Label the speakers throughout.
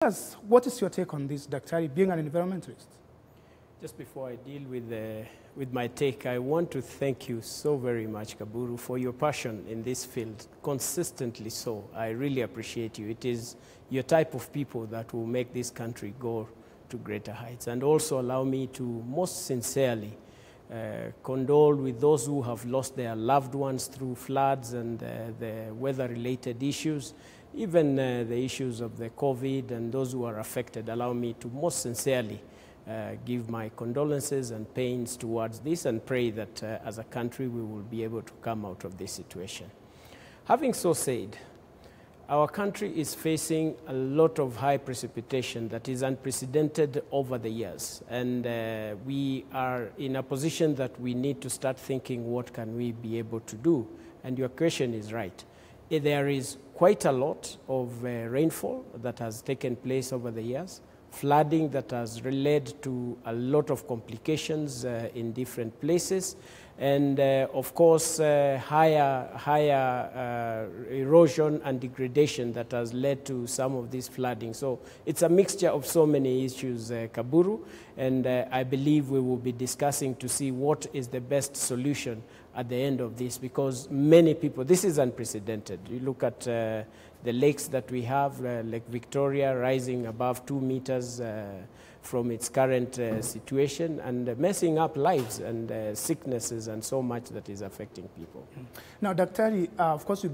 Speaker 1: Yes, what is your take on this, Daktari, being an environmentalist?
Speaker 2: Just before I deal with my take, I want to thank you so very much, Kaburu, for your passion in this field, consistently so. I really appreciate you. It is your type of people that will make this country go to greater heights. And also allow me to most sincerely condole with those who have lost their loved ones through floods and the weather-related issues, even the issues of the COVID and those who are affected. Allow me to most sincerely give my condolences and pains towards this and pray that as a country we will be able to come out of this situation. Having so said, our country is facing a lot of high precipitation that is unprecedented over the years. And we are in a position that we need to start thinking, what can we be able to do? And your question is right. There is quite a lot of rainfall that has taken place over the years, flooding that has led to a lot of complications in different places, and of course higher erosion and degradation that has led to some of this flooding. So it's a mixture of so many issues, Kaburu, and I believe we will be discussing to see what is the best solution at the end of this, because many people, this is unprecedented. You look at the lakes that we have, Lake Victoria rising above 2 meters from its current situation and messing up lives and sicknesses and so much that is affecting people.
Speaker 1: Now, Daktari, of course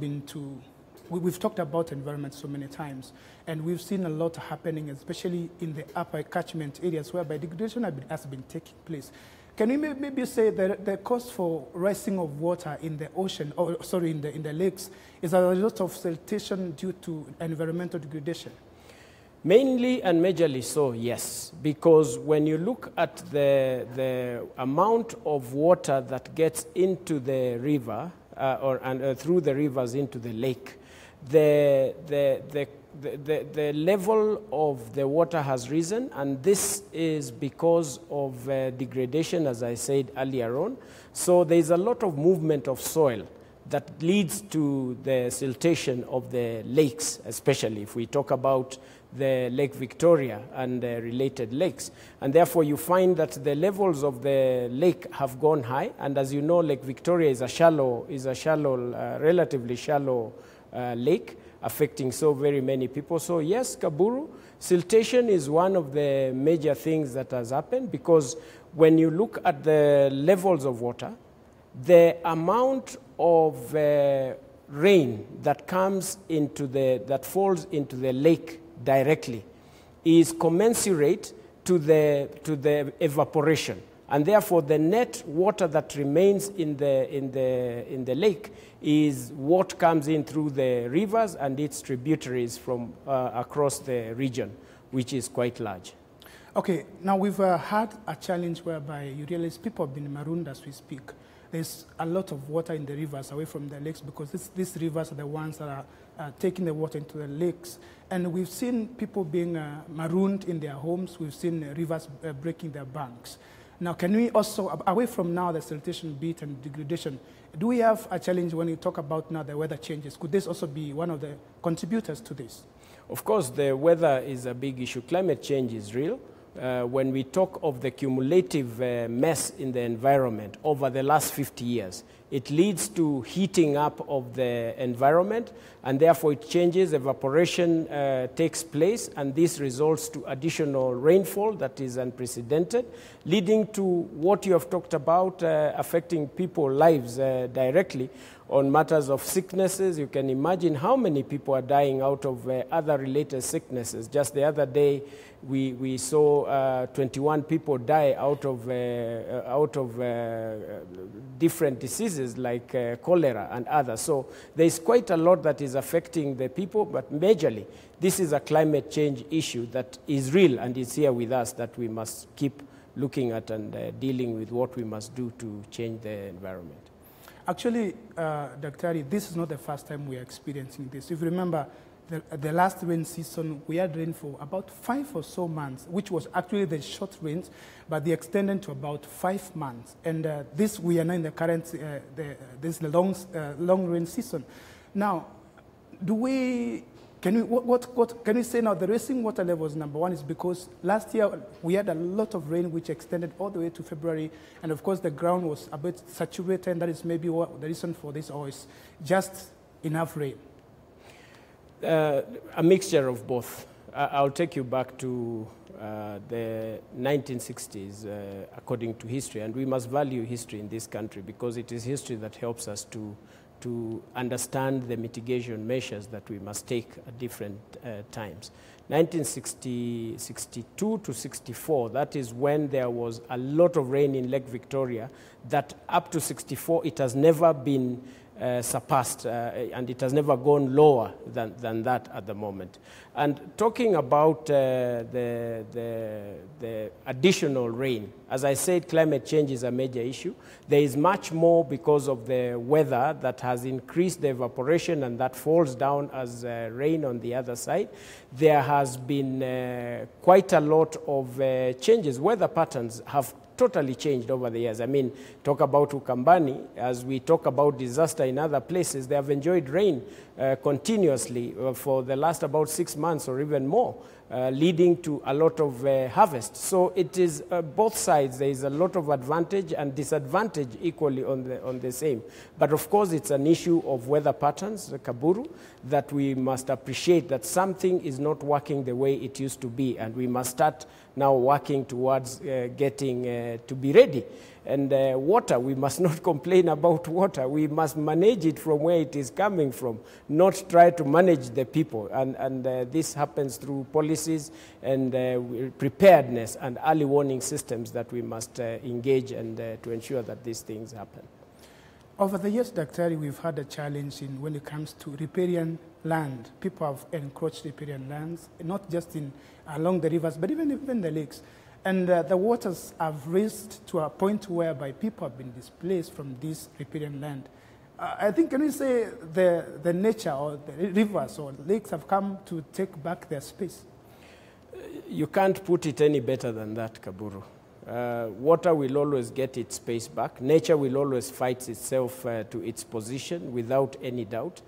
Speaker 1: we've talked about environment so many times, and we've seen a lot happening, especially in the upper catchment areas whereby degradation has been taking place. Can we maybe say that the cost for rising of water in the ocean, or sorry, in the lakes, is a result of siltation due to environmental degradation?
Speaker 2: Mainly and majorly so, yes, because when you look at the amount of water that gets into the river through the rivers into the lake, the level of the water has risen, and this is because of degradation, as I said earlier on. So there's a lot of movement of soil that leads to the siltation of the lakes, especially if we talk about the Lake Victoria and the related lakes. And therefore you find that the levels of the lake have gone high, and as you know, Lake Victoria is a relatively shallow lake, affecting so very many people. So yes, Kaburu, siltation is one of the major things that has happened, because when you look at the levels of water, the amount of rain that comes into that falls into the lake directly is commensurate to the evaporation, and therefore the net water that remains in the lake is what comes in through the rivers and its tributaries from across the region, which is quite large.
Speaker 1: Okay, now we've had a challenge whereby you realize people have been marooned as we speak. There's a lot of water in the rivers away from the lakes, because these rivers are the ones that are taking the water into the lakes. And we've seen people being marooned in their homes. We've seen rivers breaking their banks. Now, can we also, away from now the siltation bit and degradation, do we have a challenge when you talk about now the weather changes? Could this also be one of the contributors to this?
Speaker 2: Of course, the weather is a big issue. Climate change is real. When we talk of the cumulative mess in the environment over the last 50 years, it leads to heating up of the environment, and therefore it changes, evaporation takes place, and this results to additional rainfall that is unprecedented, leading to what you have talked about, affecting people's lives directly on matters of sicknesses. You can imagine how many people are dying out of other related sicknesses. Just the other day, we saw 21 people die out of different diseases like cholera and others. So there is quite a lot that is affecting the people, but majorly this is a climate change issue that is real and is here with us, that we must keep looking at and dealing with what we must do to change the environment.
Speaker 1: Actually, Daktari, this is not the first time we are experiencing this. If you remember, the last rain season, we had rain for about 5 or so months, which was actually the short rains, but they extended to about 5 months. And this, we are now in the current, this long rain season. Now, Can you say now the racing water levels, number one, is because last year we had a lot of rain which extended all the way to February, and of course the ground was a bit saturated, and that is maybe what the reason for this, or is just enough rain?
Speaker 2: A mixture of both. I'll take you back to the 1960s, according to history, and we must value history in this country because it is history that helps us to understand the mitigation measures that we must take at different times. 1962 to 64, that is when there was a lot of rain in Lake Victoria, that up to 64 it has never been surpassed, and it has never gone lower than that at the moment. And talking about the additional rain, as I said, climate change is a major issue. There is much more because of the weather that has increased the evaporation, and that falls down as rain on the other side. There has been quite a lot of changes. Weather patterns have totally changed over the years. I mean, talk about Ukambani, as we talk about disaster in other places, they have enjoyed rain continuously for the last about 6 months or even more, leading to a lot of harvest. So it is both sides. There is a lot of advantage and disadvantage equally on the same. But of course, it's an issue of weather patterns, Kaburu, that we must appreciate that something is not working the way it used to be, and we must start now working towards getting to be ready. And water, we must not complain about water. We must manage it from where it is coming from, not try to manage the people. And this happens through policies and preparedness and early warning systems that we must engage and to ensure that these things happen.
Speaker 1: Over the years, Dr. we've had a challenge when it comes to riparian land. People have encroached riparian lands, not just along the rivers, but even the lakes. And the waters have raised to a point whereby people have been displaced from this riparian land. I think, can we say the nature or the rivers or lakes have come to take back their space?
Speaker 2: You can't put it any better than that, Kaburu. Water will always get its space back. Nature will always fight itself to its position without any doubt.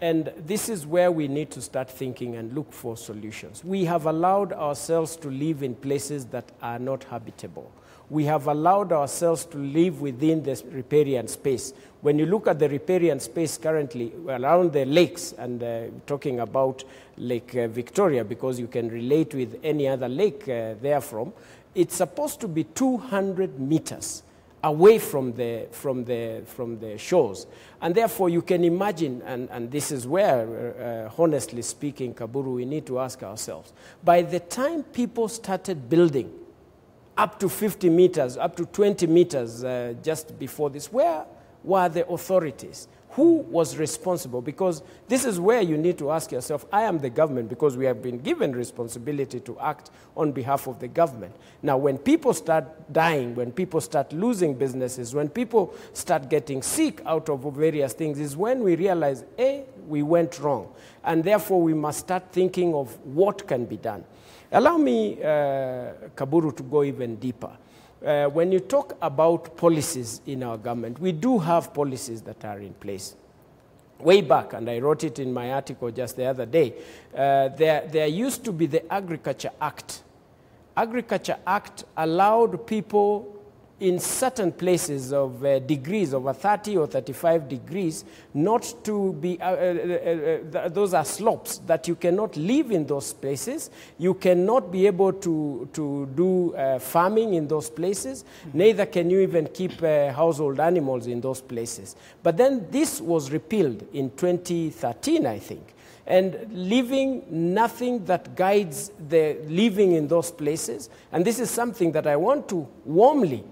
Speaker 2: And this is where we need to start thinking and look for solutions. We have allowed ourselves to live in places that are not habitable. We have allowed ourselves to live within this riparian space. When you look at the riparian space currently around the lakes, and talking about Lake Victoria, because you can relate with any other lake therefrom, it's supposed to be 200 meters away from the shores. And therefore you can imagine, and this is where, honestly speaking, Kaburu, we need to ask ourselves, by the time people started building up to 50 meters, up to 20 meters just before this, where were the authorities? Who was responsible? Because this is where you need to ask yourself, I am the government, because we have been given responsibility to act on behalf of the government. Now, when people start dying, when people start losing businesses, when people start getting sick out of various things, is when we realize, we went wrong. And therefore, we must start thinking of what can be done. Allow me, Kaburu, to go even deeper. When you talk about policies in our government, we do have policies that are in place. Way back, and I wrote it in my article just the other day, there used to be the Agriculture Act. Agriculture Act allowed people in certain places of degrees, over 30 or 35 degrees, not to be, those are slopes, that you cannot live in those places, you cannot be able to do farming in those places, neither can you even keep household animals in those places. But then this was repealed in 2013, I think. And leaving nothing that guides the living in those places. And this is something that I want to warmly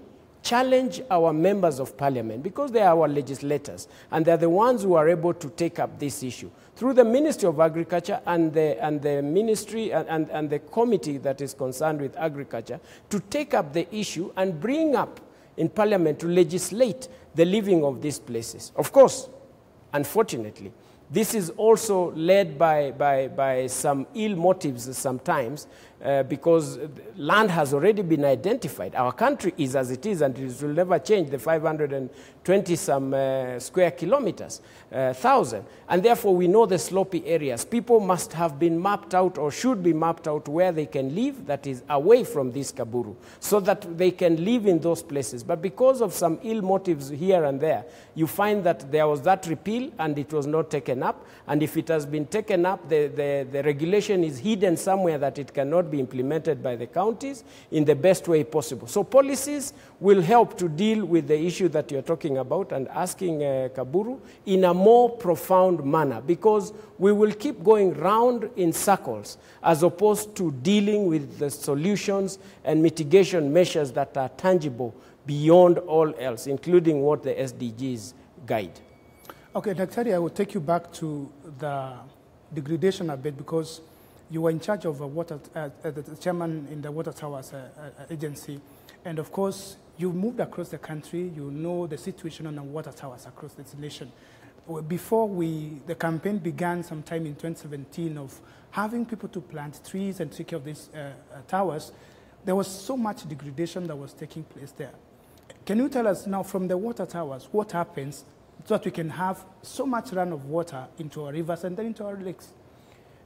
Speaker 2: challenge our members of parliament, because they are our legislators, and they're the ones who are able to take up this issue through the Ministry of Agriculture and the ministry and the committee that is concerned with agriculture, to take up the issue and bring up in parliament to legislate the living of these places. Of course, unfortunately, This is also led by some ill motives sometimes, because land has already been identified. Our country is as it is, and it will never change, the 520-some square kilometers, 1,000. And therefore, we know the slopey areas. People must have been mapped out, or should be mapped out, where they can live, that is away from this Kaburu, so that they can live in those places. But because of some ill motives here and there, you find that there was that repeal, and it was not taken up. And if it has been taken up, the regulation is hidden somewhere that it cannot be implemented by the counties in the best way possible. So policies will help to deal with the issue that you're talking about and asking Kaburu in a more profound manner, because we will keep going round in circles as opposed to dealing with the solutions and mitigation measures that are tangible beyond all else, including what the SDGs guide.
Speaker 1: Okay, Dr. I will take you back to the degradation a bit, because you were in charge of the chairman in the Water Towers agency. And of course, you moved across the country. You know the situation on the water towers across this nation. Before the campaign began sometime in 2017 of having people to plant trees and take care of these towers, there was so much degradation that was taking place there. Can you tell us now, from the water towers, what happens so that we can have so much run of water into our rivers and then into our lakes?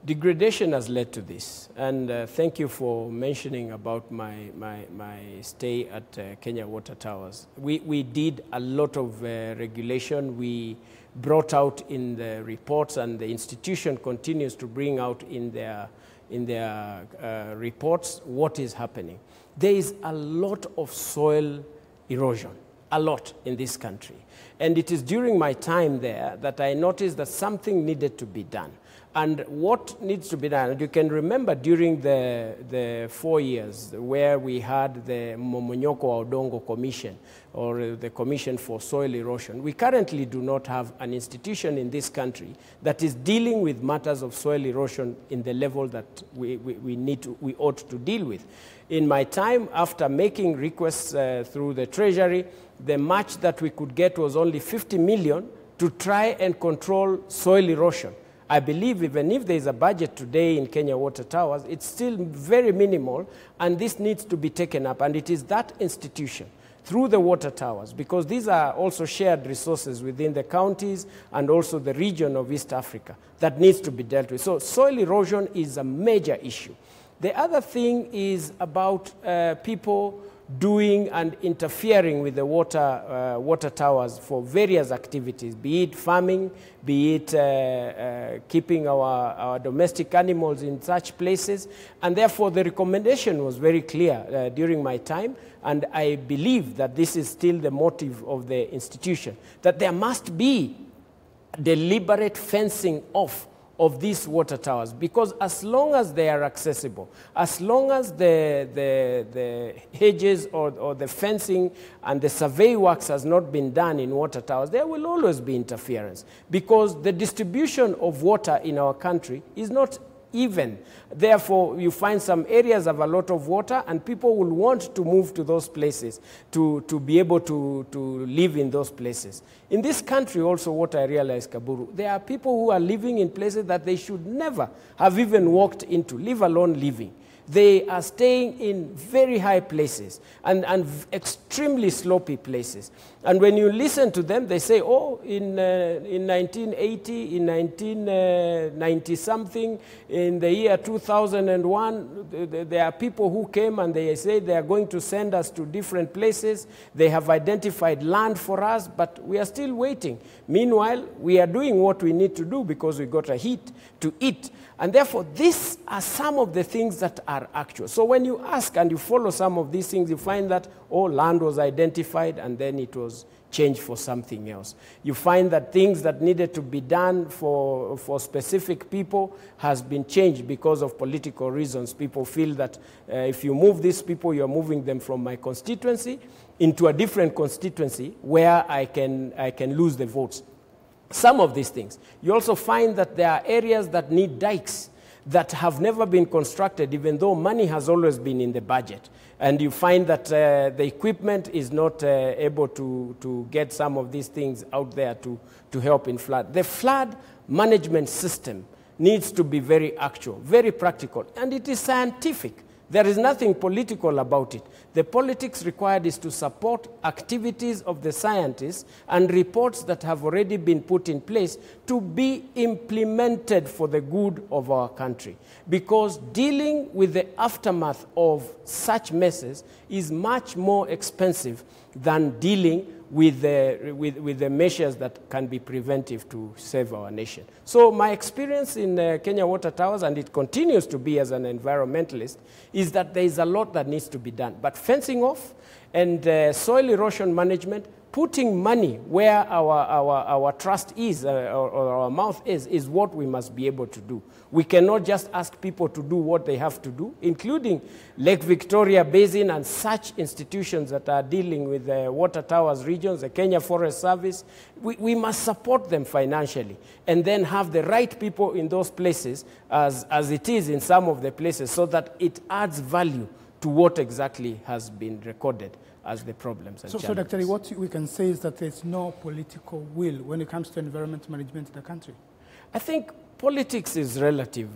Speaker 2: Degradation has led to this, and thank you for mentioning about my stay at Kenya Water Towers. We did a lot of regulation. We brought out in the reports, and the institution continues to bring out in their reports what is happening. There is a lot of soil erosion, a lot in this country. And it is during my time there that I noticed that something needed to be done. And what needs to be done, you can remember during the 4 years where we had the Momonyoko wa Udongo Commission, or the Commission for Soil Erosion. We currently do not have an institution in this country that is dealing with matters of soil erosion in the level that we ought to deal with. In my time, after making requests through the Treasury, the match that we could get was only 50 million to try and control soil erosion. I believe even if there is a budget today in Kenya Water Towers, it's still very minimal, and this needs to be taken up. And it is that institution, through the water towers, because these are also shared resources within the counties and also the region of East Africa, that needs to be dealt with. So soil erosion is a major issue. The other thing is about people doing and interfering with the water towers for various activities, be it farming, be it keeping our domestic animals in such places. And therefore, the recommendation was very clear during my time, and I believe that this is still the motive of the institution, that there must be deliberate fencing off of these water towers, because as long as they are accessible, as long as the hedges or the fencing and the survey works has not been done in water towers, there will always be interference, because the distribution of water in our country is not even. Therefore, you find some areas have a lot of water, and people will want to move to those places to be able to live in those places. In this country also, what I realized, Kaburu, there are people who are living in places that they should never have even walked into, leave alone living. They are staying in very high places and extremely slopey places. And when you listen to them, they say, oh, in 1980, in 1990-something, in the year 2001, there are people who came and they say they are going to send us to different places. They have identified land for us, but we are still waiting. Meanwhile, we are doing what we need to do because we got a hit to eat. And therefore, these are some of the things that are actual. So when you ask and you follow some of these things, you find that, oh, land was identified and then it was changed for something else. You find that things that needed to be done for specific people has been changed because of political reasons. People feel that if you move these people, you're moving them from my constituency into a different constituency where I can lose the votes. Some of these things. You also find that there are areas that need dikes. that have never been constructed, even though money has always been in the budget. And you find that the equipment is not able to get some of these things out there to help in flood. The flood management system needs to be very actual, very practical, and it is scientific. There is nothing political about it. The politics required is to support activities of the scientists and reports that have already been put in place to be implemented for the good of our country. Because dealing with the aftermath of such messes is much more expensive than dealing with the measures that can be preventive to save our nation. So my experience in Kenya Water Towers, and it continues to be as an environmentalist, is that there is a lot that needs to be done. But fencing off and soil erosion management, putting money where our trust is, or our mouth is what we must be able to do. We cannot just ask people to do what they have to do, including Lake Victoria Basin and such institutions that are dealing with the water towers regions, the Kenya Forest Service. We must support them financially and then have the right people in those places as it is in some of the places, so that it adds value to what exactly has been recorded as the problems and challenges.
Speaker 1: So, Dr. what we can say is that there's no political will when it comes to environment management in the country.
Speaker 2: I think politics is relative,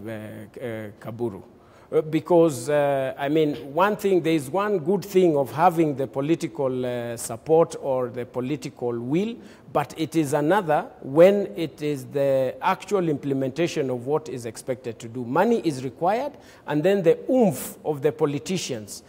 Speaker 2: Kaburu, because, I mean, there is one good thing of having the political support or the political will, but it is another when it is the actual implementation of what is expected to do. Money is required, and then the oomph of the politicians,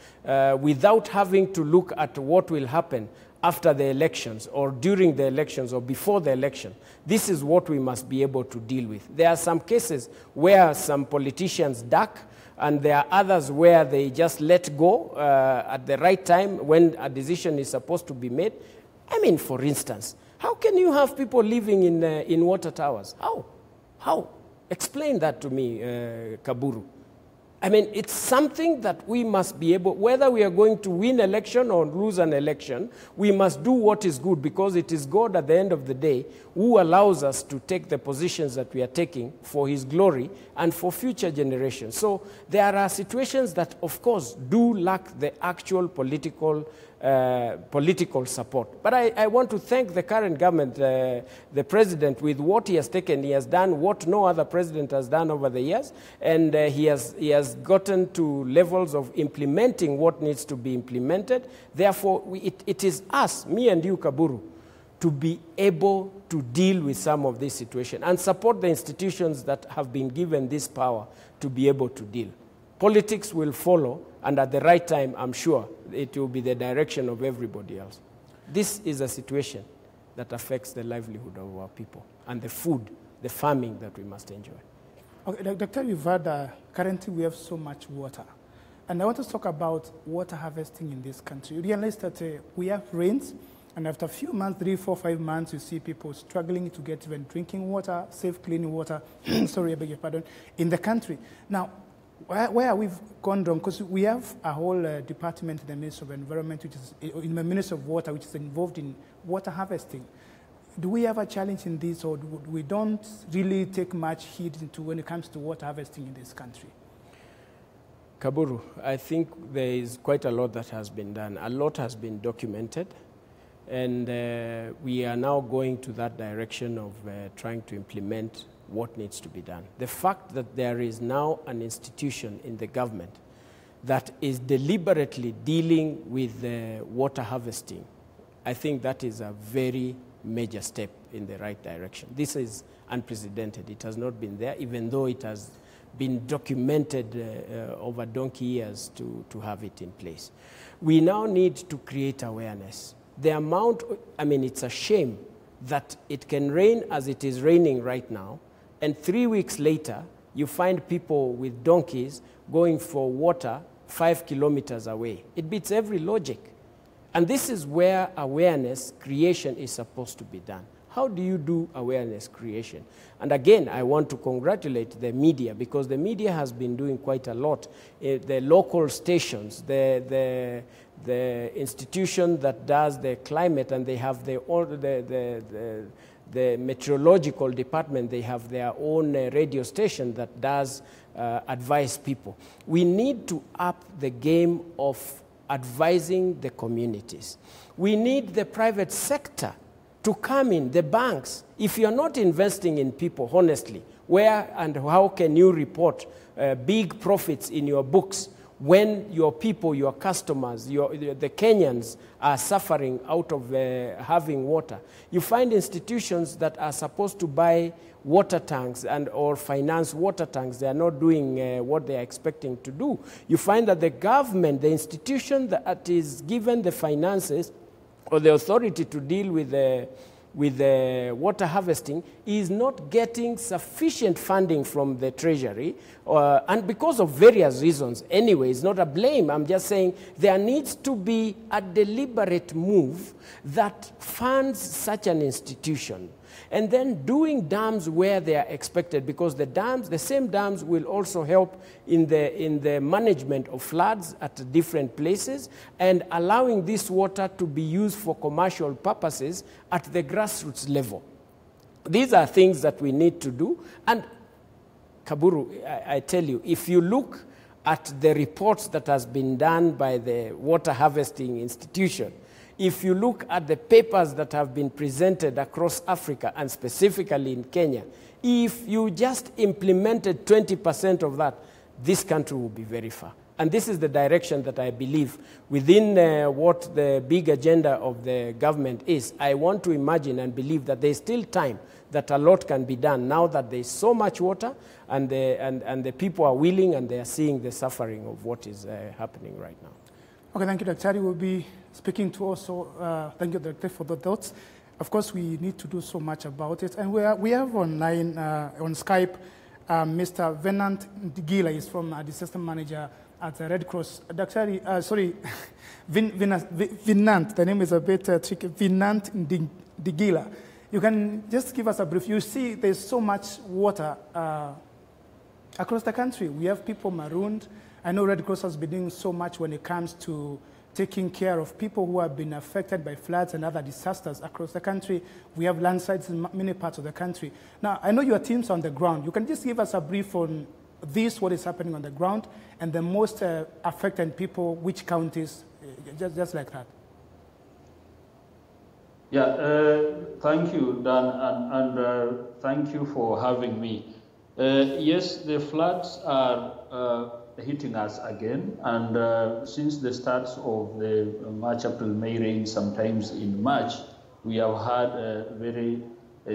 Speaker 2: without having to look at what will happen after the elections or during the elections or before the election. This is what we must be able to deal with. There are some cases where some politicians duck, and there are others where they just let go at the right time when a decision is supposed to be made. I mean, for instance, how can you have people living in water towers? How? Explain that to me, Kaburu. I mean, it's something that we must be able, whether we are going to win election or lose an election, we must do what is good, because it is God at the end of the day who allows us to take the positions that we are taking for His glory and for future generations. So there are situations that, of course, do lack the actual political support. But I want to thank the current government, the president, with what he has taken. He has done what no other president has done over the years, and he has gotten to levels of implementing what needs to be implemented. Therefore, it is us, me and you, Kaburu, to be able to deal with some of this situation and support the institutions that have been given this power to be able to deal. Politics will follow, and at the right time, I'm sure it will be the direction of everybody else. This is a situation that affects the livelihood of our people and the food, the farming that we must enjoy.
Speaker 1: Okay, Doctor, you've heard currently we have so much water. And I want to talk about water harvesting in this country. You realize that we have rains, and after a few months, 3, 4, 5 months, you see people struggling to get even drinking water, safe, clean water, sorry, I beg your pardon, in the country. Now, where we've gone wrong, because we have a whole department in the Ministry of Environment, which is in the Ministry of Water, which is involved in water harvesting. Do we have a challenge in this, or we don't really take much heed into when it comes to water harvesting in this country?
Speaker 2: Kaburu, I think there is quite a lot that has been done. A lot has been documented, and we are now going to that direction of trying to implement what needs to be done. The fact that there is now an institution in the government that is deliberately dealing with water harvesting, I think that is a very major step in the right direction. This is unprecedented. It has not been there, even though it has been documented over donkey years to have it in place. We now need to create awareness. The amount, I mean, it's a shame that it can rain as it is raining right now, and 3 weeks later, you find people with donkeys going for water 5 kilometers away. It beats every logic. And this is where awareness creation is supposed to be done. How do you do awareness creation? And again, I want to congratulate the media, because the media has been doing quite a lot. The local stations, the institution that does the climate, and they have the meteorological department, they have their own radio station that does advise people. We need to up the game of advising the communities. We need the private sector to come in, the banks. If you're not investing in people, honestly, where and how can you report big profits in your books when your people, your customers, the Kenyans are suffering out of having water? You find institutions that are supposed to buy water tanks or finance water tanks. They are not doing what they are expecting to do. You find that the government, the institution that is given the finances or the authority to deal with the water harvesting is not getting sufficient funding from the treasury, and because of various reasons. Anyway, it's not a blame. I'm just saying there needs to be a deliberate move that funds such an institution, and then doing dams where they are expected, because the same dams will also help in the management of floods at different places, and allowing this water to be used for commercial purposes at the grassroots level. These are things that we need to do. And Kaburu, I tell you, if you look at the reports that has been done by the water harvesting institution, if you look at the papers that have been presented across Africa and specifically in Kenya, if you just implemented 20% of that, this country will be very far. And this is the direction that I believe within what the big agenda of the government is. I want to imagine and believe that there's still time that a lot can be done now that there's so much water and the people are willing and they are seeing the suffering of what is happening right now.
Speaker 1: Okay, thank you, Dr. We'll be speaking to also, thank you, Dr. for the thoughts. Of course, we need to do so much about it. And we have online, on Skype, Mr. Venant Ndigila is from the system manager at the Red Cross. Dr. Venant, the name is a bit tricky, Venant Ndigila. You can just give us a brief. You see there's so much water across the country. We have people marooned. I know Red Cross has been doing so much when it comes to taking care of people who have been affected by floods and other disasters across the country. We have landslides in many parts of the country. Now, I know your team's on the ground. You can just give us a brief on this, what is happening on the ground, and the most affected people, which counties, just like that.
Speaker 3: Yeah, thank you, Dan, and thank you for having me. Yes, the floods are hitting us again, and since the start of the March, April, May rain, sometimes in March, we have had very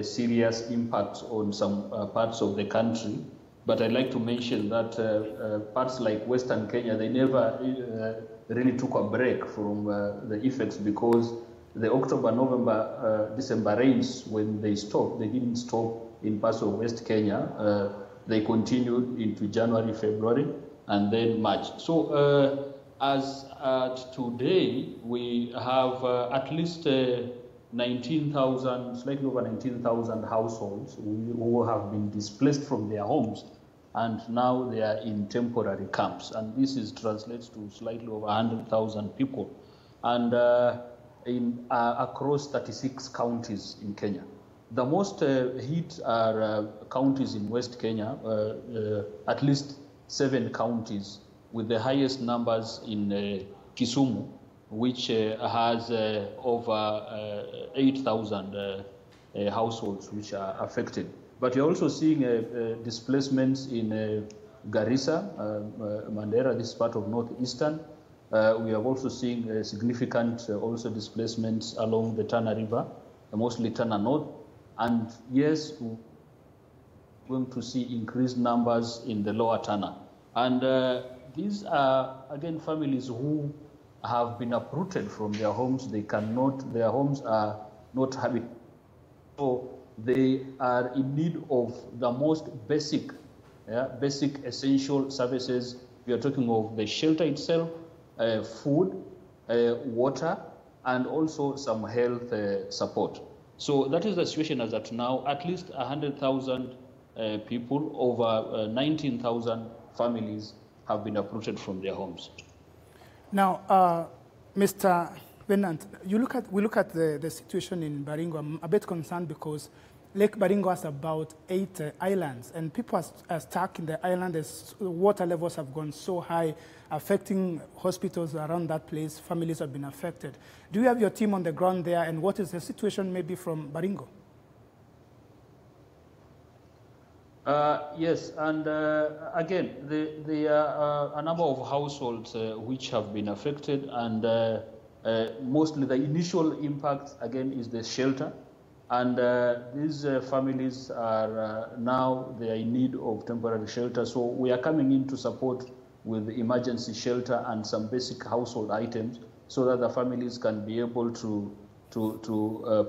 Speaker 3: serious impacts on some parts of the country. But I'd like to mention that parts like Western Kenya, they never really took a break from the effects, because the October, November, December rains, when they stopped, they didn't stop in parts of West Kenya. They continued into January, February, and then March. So as at today, we have at least 19,000, slightly over 19,000 households who have been displaced from their homes, and now they are in temporary camps. And this translates to slightly over 100,000 people, and across 36 counties in Kenya. The most hit are counties in West Kenya, at least 7 counties, with the highest numbers in Kisumu, which has over 8,000 households which are affected. But you're also seeing displacements in Garissa, Mandera, this part of northeastern. We have also seen significant also displacements along the Tana River, mostly Tana North. And yes, we're going to see increased numbers in the lower Tana. And these are, again, families who have been uprooted from their homes. They cannot, their homes are not habitable. So they are in need of the most basic, basic essential services. We are talking of the shelter itself, food, water, and also some health support. So that is the situation as at now. At least 100,000 people, over 19,000 families have been uprooted from their homes.
Speaker 1: Now, Mr. Venant, we look at the situation in Baringo. I'm a bit concerned because Lake Baringo has about 8 islands, and people are stuck in the island as water levels have gone so high, affecting hospitals around that place. Families have been affected. Do you have your team on the ground there, and what is the situation maybe from Baringo?
Speaker 3: Yes, and again, there are a number of households which have been affected, and mostly the initial impact, again, is the shelter. And these families are now they are in need of temporary shelter. So we are coming in to support with the emergency shelter and some basic household items so that the families can be able to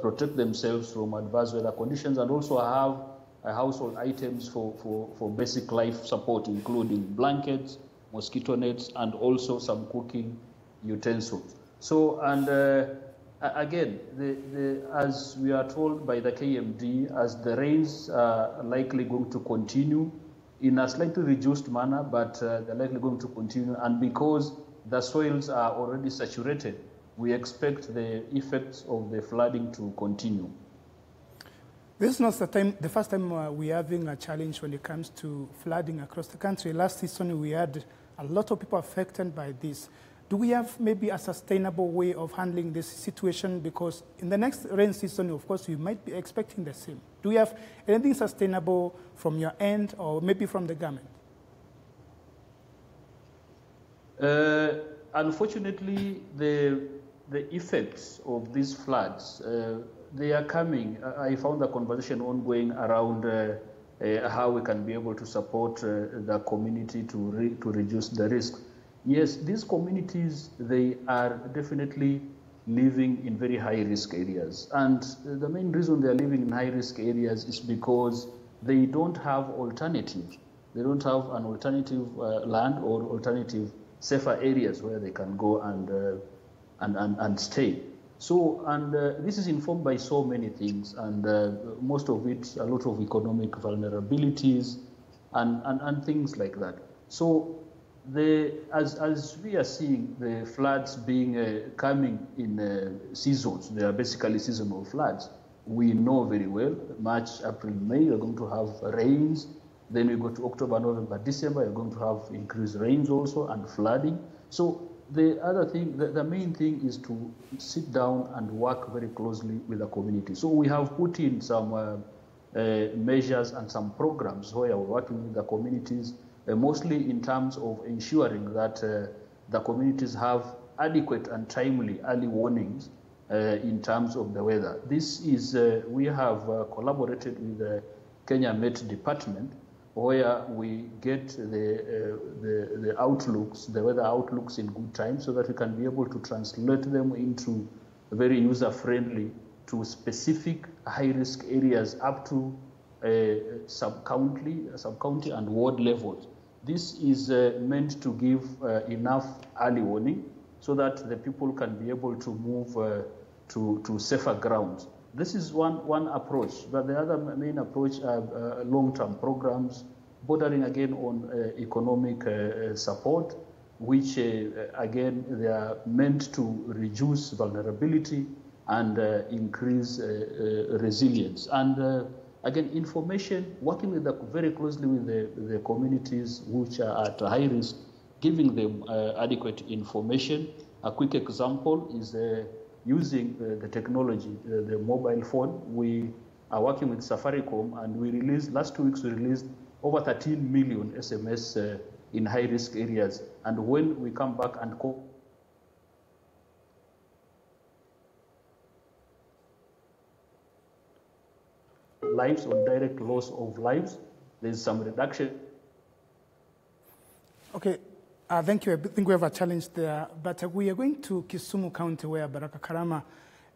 Speaker 3: protect themselves from adverse weather conditions, and also have household items for basic life support, including blankets, mosquito nets, and also some cooking utensils. So, and again, as we are told by the KMD, as the rains are likely going to continue in a slightly reduced manner, but they're likely going to continue, and because the soils are already saturated, we expect the effects of the flooding to continue.
Speaker 1: This is not the first time we're having a challenge when it comes to flooding across the country. Last season, we had a lot of people affected by this. Do we have maybe a sustainable way of handling this situation? Because in the next rain season, of course, we might be expecting the same. Do we have anything sustainable from your end or maybe from the government?
Speaker 3: Unfortunately, the effects of these floods, they are coming. I found the conversation ongoing around how we can be able to support the community to reduce the risk. Yes, these communities, they are definitely living in very high-risk areas. And the main reason they are living in high-risk areas is because they don't have alternatives. They don't have an alternative land or alternative safer areas where they can go and stay. So, and this is informed by so many things, and most of it, a lot of economic vulnerabilities and things like that. So, as we are seeing the floods being coming in seasons, they are basically seasonal floods. We know very well, March, April, May, you're going to have rains. Then we go to October, November, December, you're going to have increased rains also and flooding. So the other thing, the main thing is to sit down and work very closely with the community. So we have put in some measures and some programs where we're working with the communities, mostly in terms of ensuring that the communities have adequate and timely early warnings in terms of the weather. This is, we have collaborated with the Kenya Met Department, where we get the outlooks, the weather outlooks in good time, so that we can be able to translate them into very user-friendly to specific high-risk areas up to sub-county and ward levels. This is meant to give enough early warning so that the people can be able to move to safer grounds. This is one approach, but the other main approach are long-term programs bordering again on economic support, which again they are meant to reduce vulnerability and increase resilience. And again, information, working with very closely with the communities which are at high risk, giving them adequate information. A quick example is using the technology, the mobile phone. We are working with Safaricom, and we released, last 2 weeks we released over 13 million SMS in high-risk areas. And when we come back and call lives or direct loss of lives, there's some reduction.
Speaker 1: Okay. Thank you. I think we have a challenge there, but we are going to Kisumu County, where Baraka Karama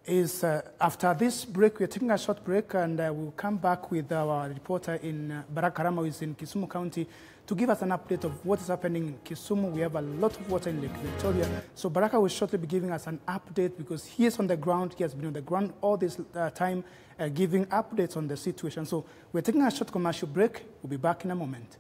Speaker 1: is. After this break, we're taking a short break, and we'll come back with our reporter in Baraka Karama, who is in Kisumu County, to give us an update of what is happening in Kisumu. We have a lot of water in Lake Victoria, so Baraka will shortly be giving us an update because he is on the ground. He has been on the ground all this time, giving updates on the situation. So we're taking a short commercial break. We'll be back in a moment.